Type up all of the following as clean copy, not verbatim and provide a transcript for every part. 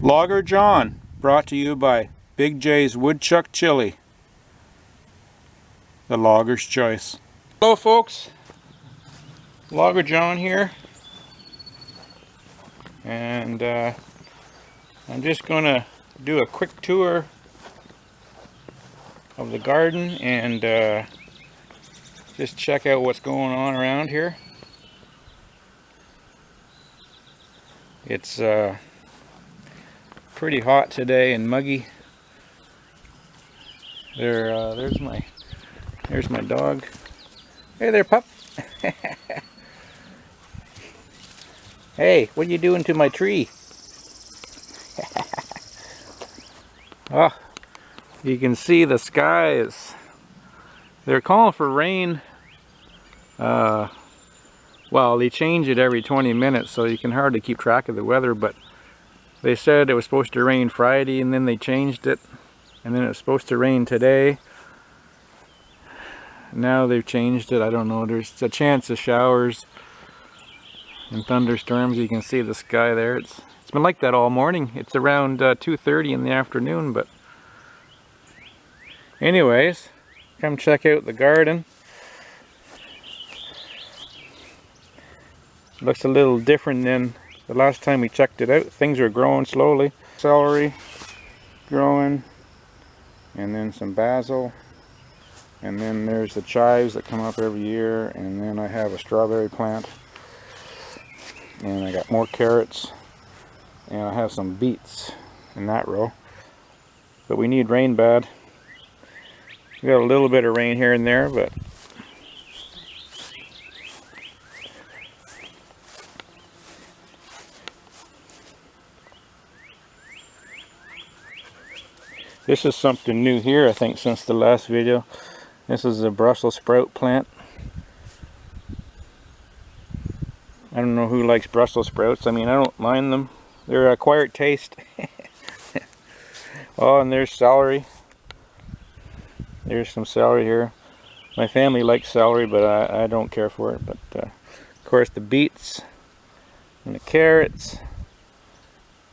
Logger John, brought to you by Big J's Woodchuck Chili, the logger's choice. Hello folks, Logger John here, and I'm just going to do a quick tour of the garden and just check out what's going on around here. It's pretty hot today and muggy. There's my dog. Hey there, pup. Hey, what are you doing to my tree? Oh, you can see the skies. They're calling for rain. Well, they change it every 20 minutes, so you can hardly keep track of the weather, but they said it was supposed to rain Friday, and then they changed it, and then it was supposed to rain today. Now they've changed it. I don't know. There's a chance of showers and thunderstorms. You can see the sky there. It's been like that all morning. It's around 2:30 in the afternoon, but anyways, come check out the garden. Looks a little different than the last time we checked it out. Things are growing slowly. Celery growing, and then some basil, and then there's the chives that come up every year, and then I have a strawberry plant, and I got more carrots, and I have some beets in that row. But we need rain bad. We got a little bit of rain here and there, but this is something new here, I think, since the last video. This is a Brussels sprout plant. I don't know who likes Brussels sprouts. I mean, I don't mind them. They're an acquired taste. Oh, and there's celery. There's some celery here. My family likes celery, but I don't care for it. But of course, the beets and the carrots.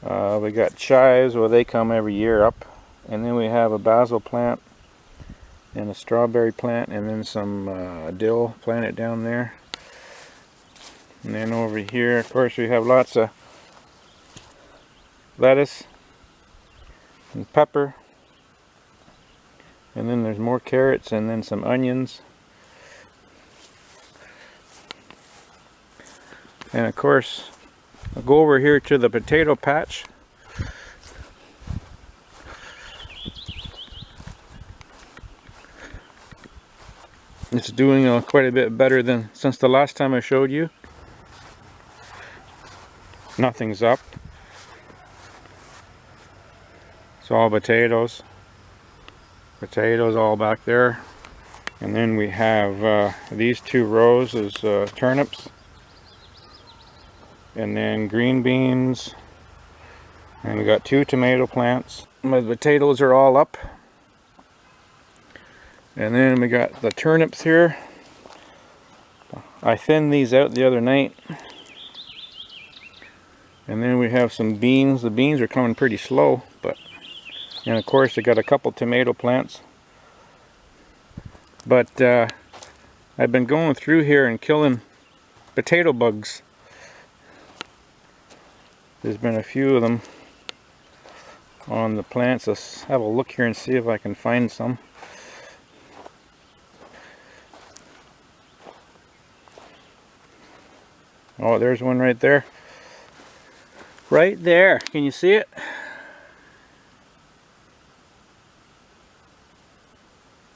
We got chives. Well, they come every year up. And then we have a basil plant and a strawberry plant, and then some dill planted down there. And then over here, of course, we have lots of lettuce and pepper. And then there's more carrots, and then some onions. And of course, I'll go over here to the potato patch. It's doing quite a bit better than since the last time I showed you. Nothing's up. It's all potatoes. Potatoes all back there. And then we have these two rows is turnips. And then green beans. And we got two tomato plants. My potatoes are all up. And then we got the turnips here. I thinned these out the other night. And then we have some beans. The beans are coming pretty slow, but and of course I got a couple tomato plants. But I've been going through here and killing potato bugs. There's been a few of them on the plants. Let's have a look here and see if I can find some. Oh, there's one right there. Right there. Can you see it?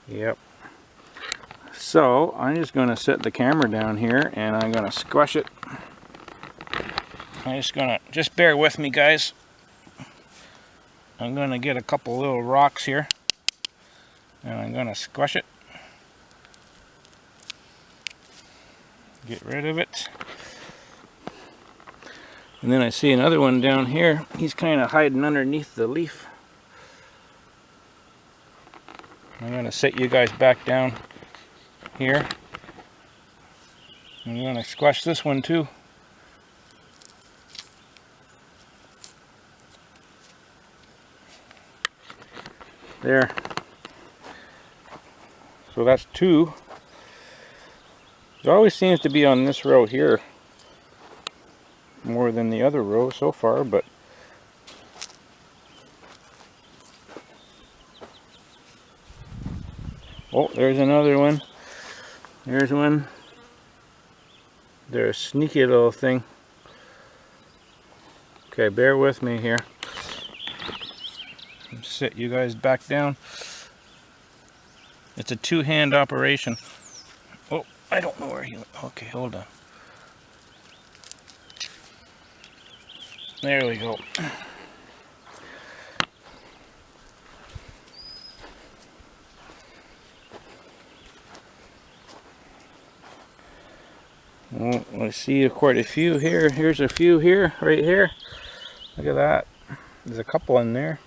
Yep. So, I'm just going to set the camera down here and I'm going to squash it. Just bear with me, guys. I'm going to get a couple little rocks here and I'm going to squash it. Get rid of it. And then I see another one down here. He's kind of hiding underneath the leaf. I'm going to set you guys back down here. I'm going to squash this one too. There. So that's 2. It always seems to be on this row here more than the other row so far, but oh, there's another one. There's one. They're a sneaky little thing. Okay, bear with me here. Sit you guys back down. It's a 2-hand operation. Oh, I don't know where he went. Okay, hold on. There we go. Well, I see quite a few here. Here's a few here, right here. Look at that. There's a couple in there.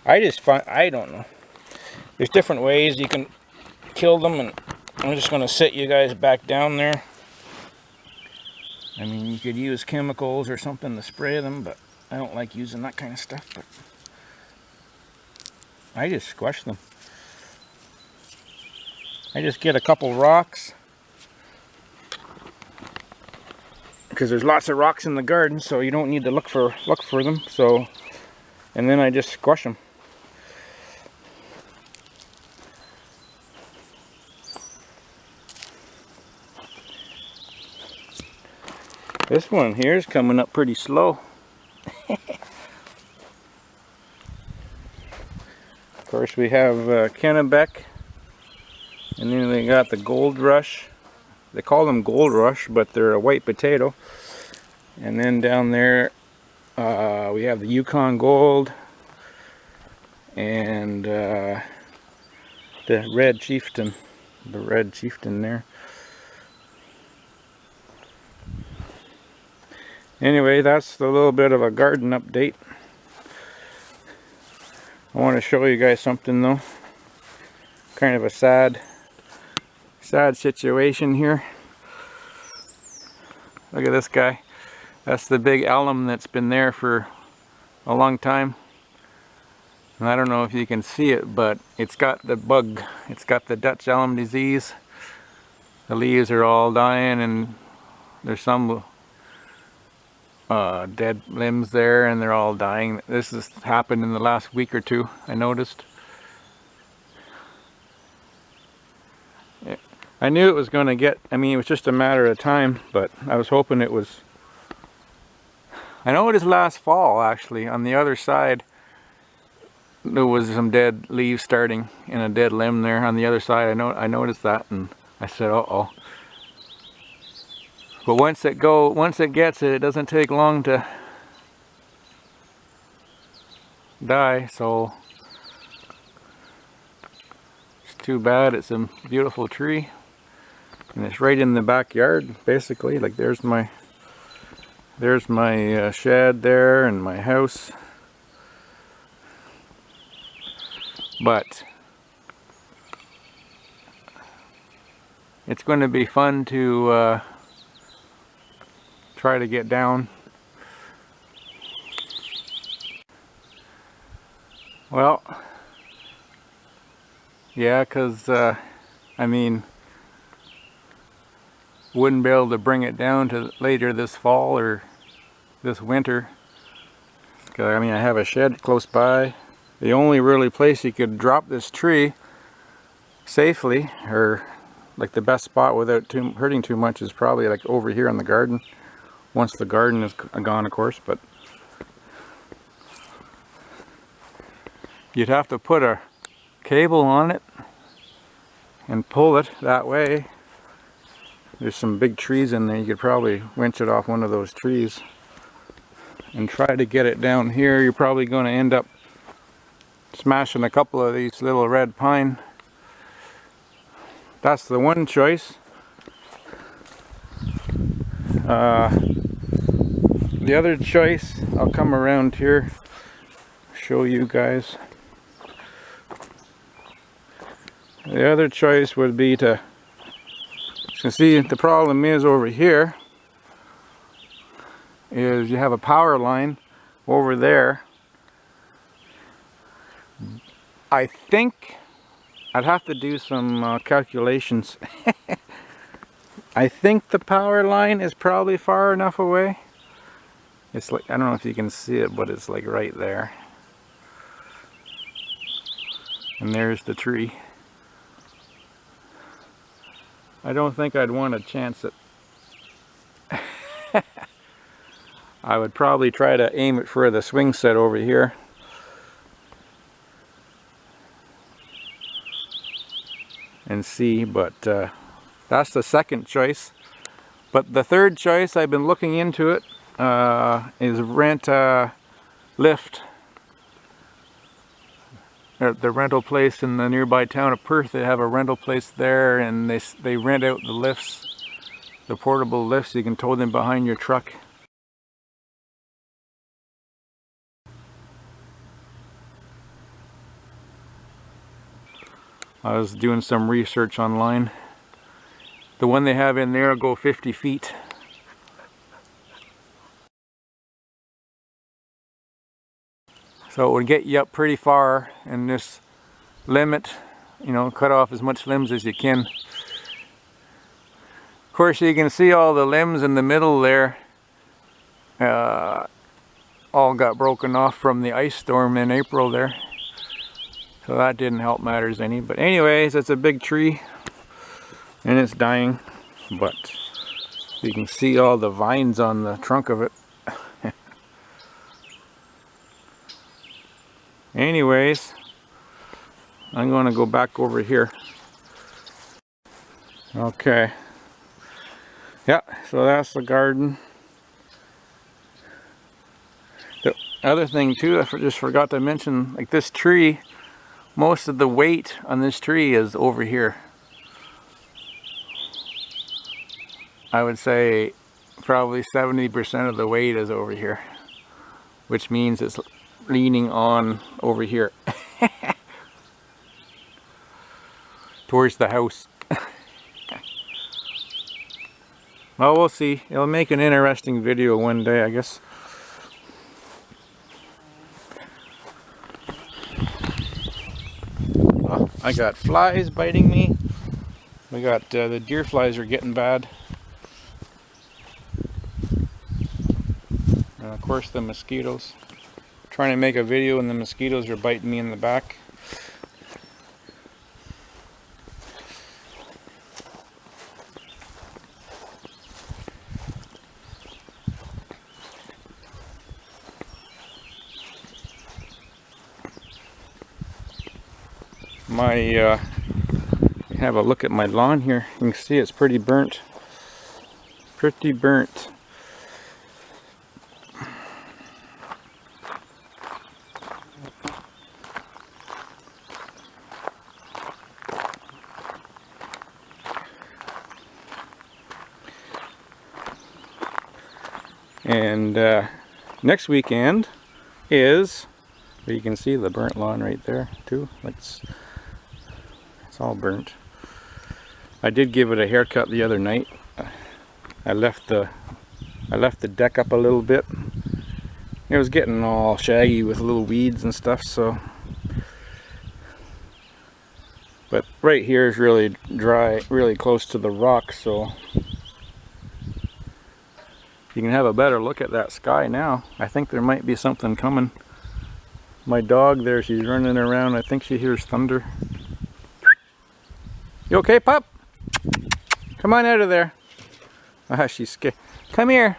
I just find, I don't know. There's different ways you can kill them, and I'm just going to sit you guys back down there. I mean, you could use chemicals or something to spray them, but I don't like using that kind of stuff. But I just squash them. I just get a couple rocks, because there's lots of rocks in the garden, so you don't need to look for them. So, and then I just squash them. This one here is coming up pretty slow. Of course, we have Kennebec, and then we got the Gold Rush. They call them Gold Rush, but they're a white potato. And then down there we have the Yukon Gold and the Red Chieftain. The Red Chieftain there. Anyway, that's the little bit of a garden update. I want to show you guys something though. Kind of a sad situation here. Look at this guy. That's the big alum that's been there for a long time. And I don't know if you can see it, but it's got the bug. It's got the Dutch elm disease. The leaves are all dying, and there's some dead limbs there, and they're all dying. This has happened in the last week or two, I noticed. I knew it was going to get, I mean, it was just a matter of time, but I was hoping it was. I know it was last fall, actually. On the other side there was some dead leaves starting and a dead limb there on the other side. I noticed that, and I said, uh-oh. But once it gets it, it doesn't take long to die, so it's too bad. It's a beautiful tree, and it's right in the backyard, basically. Like there's my shed there and my house. But it's going to be fun to try to get down. Well, yeah, because I mean, wouldn't be able to bring it down to later this fall or this winter. I mean, I have a shed close by. The only really place you could drop this tree safely, or like the best spot without hurting too much, is probably like over here in the garden. Once the garden is gone, of course, but you'd have to put a cable on it and pull it that way. There's some big trees in there. You could probably winch it off one of those trees and try to get it down here. You're probably going to end up smashing a couple of these little red pine. That's the one choice. The other choice, I'll come around here, show you guys. The other choice would be to, you can see the problem is over here, is you have a power line over there, I think I'd have to do some calculations. I think the power line is probably far enough away. It's like, I don't know if you can see it, but it's like right there. And there's the tree. I don't think I'd want to chance it. I would probably try to aim it for the swing set over here. And see, but that's the second choice. But the third choice, I've been looking into it, is rent a lift. At the rental place in the nearby town of Perth, they have a rental place there, and they rent out the lifts, the portable lifts. You can tow them behind your truck. I was doing some research online. The one they have in there will go 50 feet. So it would get you up pretty far, and this limit, you know, cut off as much limbs as you can. Of course, you can see all the limbs in the middle there all got broken off from the ice storm in April there. So that didn't help matters any. But anyways, it's a big tree and it's dying. But you can see all the vines on the trunk of it. Anyways, I'm going to go back over here. Okay. Yeah, so that's the garden. The other thing too, I just forgot to mention, like this tree, most of the weight on this tree is over here. I would say probably 70% of the weight is over here, which means it's leaning on over here towards the house. Well, we'll see. It'll make an interesting video one day, I guess. Oh, I got flies biting me. We got the deer flies are getting bad. And of course the mosquitoes. I'm trying to make a video and the mosquitoes are biting me in the back. Have a look at my lawn here. You can see it's pretty burnt. Pretty burnt. And next weekend is, you can see the burnt lawn right there too. It's all burnt. I did give it a haircut the other night. I left the deck up a little bit. It was getting all shaggy with little weeds and stuff, so. But right here is really dry, really close to the rock, so you can have a better look at that sky now. I think there might be something coming. My dog there, she's running around. I think she hears thunder. You okay, pup? Come on out of there. Ah, she's scared. Come here.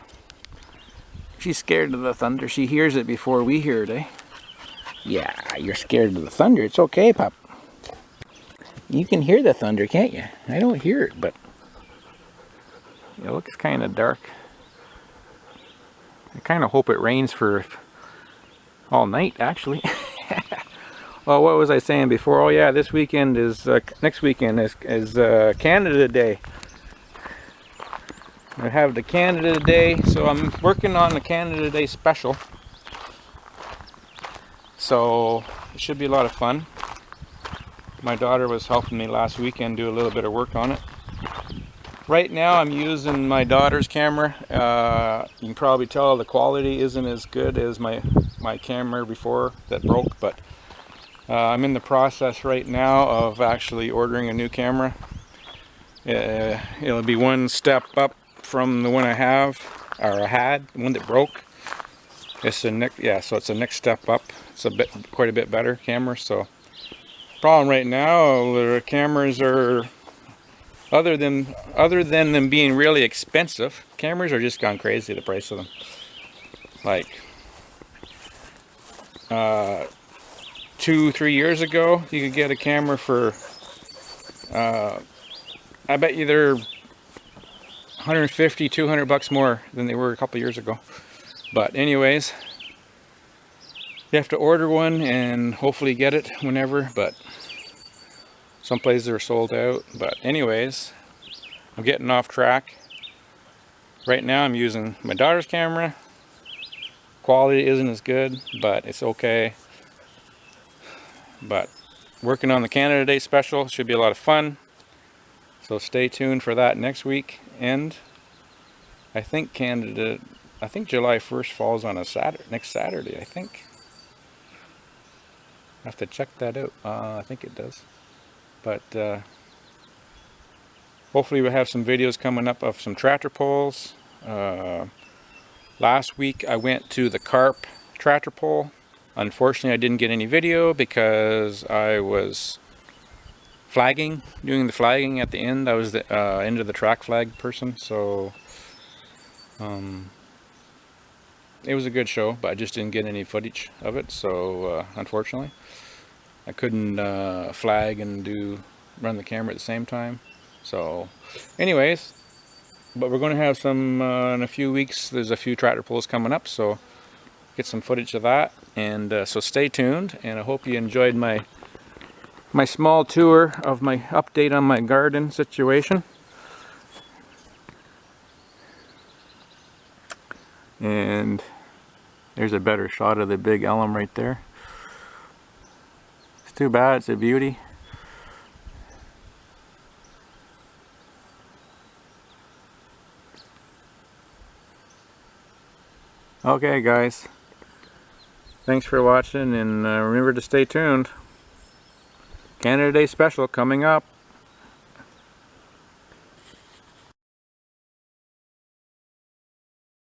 She's scared of the thunder. She hears it before we hear it, eh? Yeah, you're scared of the thunder. It's okay, pup. You can hear the thunder, can't you? I don't hear it, but it looks kind of dark. I kind of hope it rains for all night, actually. Well, what was I saying before? Oh yeah, this weekend is, next weekend is Canada Day. I have the Canada Day, so I'm working on the Canada Day special. So it should be a lot of fun. My daughter was helping me last weekend do a little bit of work on it. Right now I'm using my daughter's camera. You can probably tell the quality isn't as good as my camera before that broke, but I'm in the process right now of actually ordering a new camera. It'll be one step up from the one I have, or I had, the one that broke. It's the next, yeah, so it's the next step up. It's quite a bit better camera. So problem right now, the cameras are, other than them being really expensive, cameras are just gone crazy, the price of them. Like 2-3 years ago, you could get a camera for I bet you they're 150, 200 bucks more than they were a couple years ago. But anyways, you have to order one and hopefully get it whenever, but some places are sold out. But anyways, I'm getting off track. Right now I'm using my daughter's camera. Quality isn't as good, but it's okay. But working on the Canada Day special should be a lot of fun. So stay tuned for that next week. And I think July 1st falls on a next Saturday, I think. I have to check that out. I think it does. But hopefully we'll have some videos coming up of some tractor pulls. Last week I went to the Carp tractor pull. Unfortunately I didn't get any video because I was flagging, doing the flagging at the end. I was the end of the track flag person, so it was a good show, but I just didn't get any footage of it. So unfortunately I couldn't flag and run the camera at the same time. So anyways, but we're going to have some in a few weeks. There's a few tractor pulls coming up, so get some footage of that. And so stay tuned, and I hope you enjoyed my small tour of my update on my garden situation. And there's a better shot of the big elm right there. It's too bad, it's a beauty. Okay guys, thanks for watching, and remember to stay tuned. Canada Day special coming up.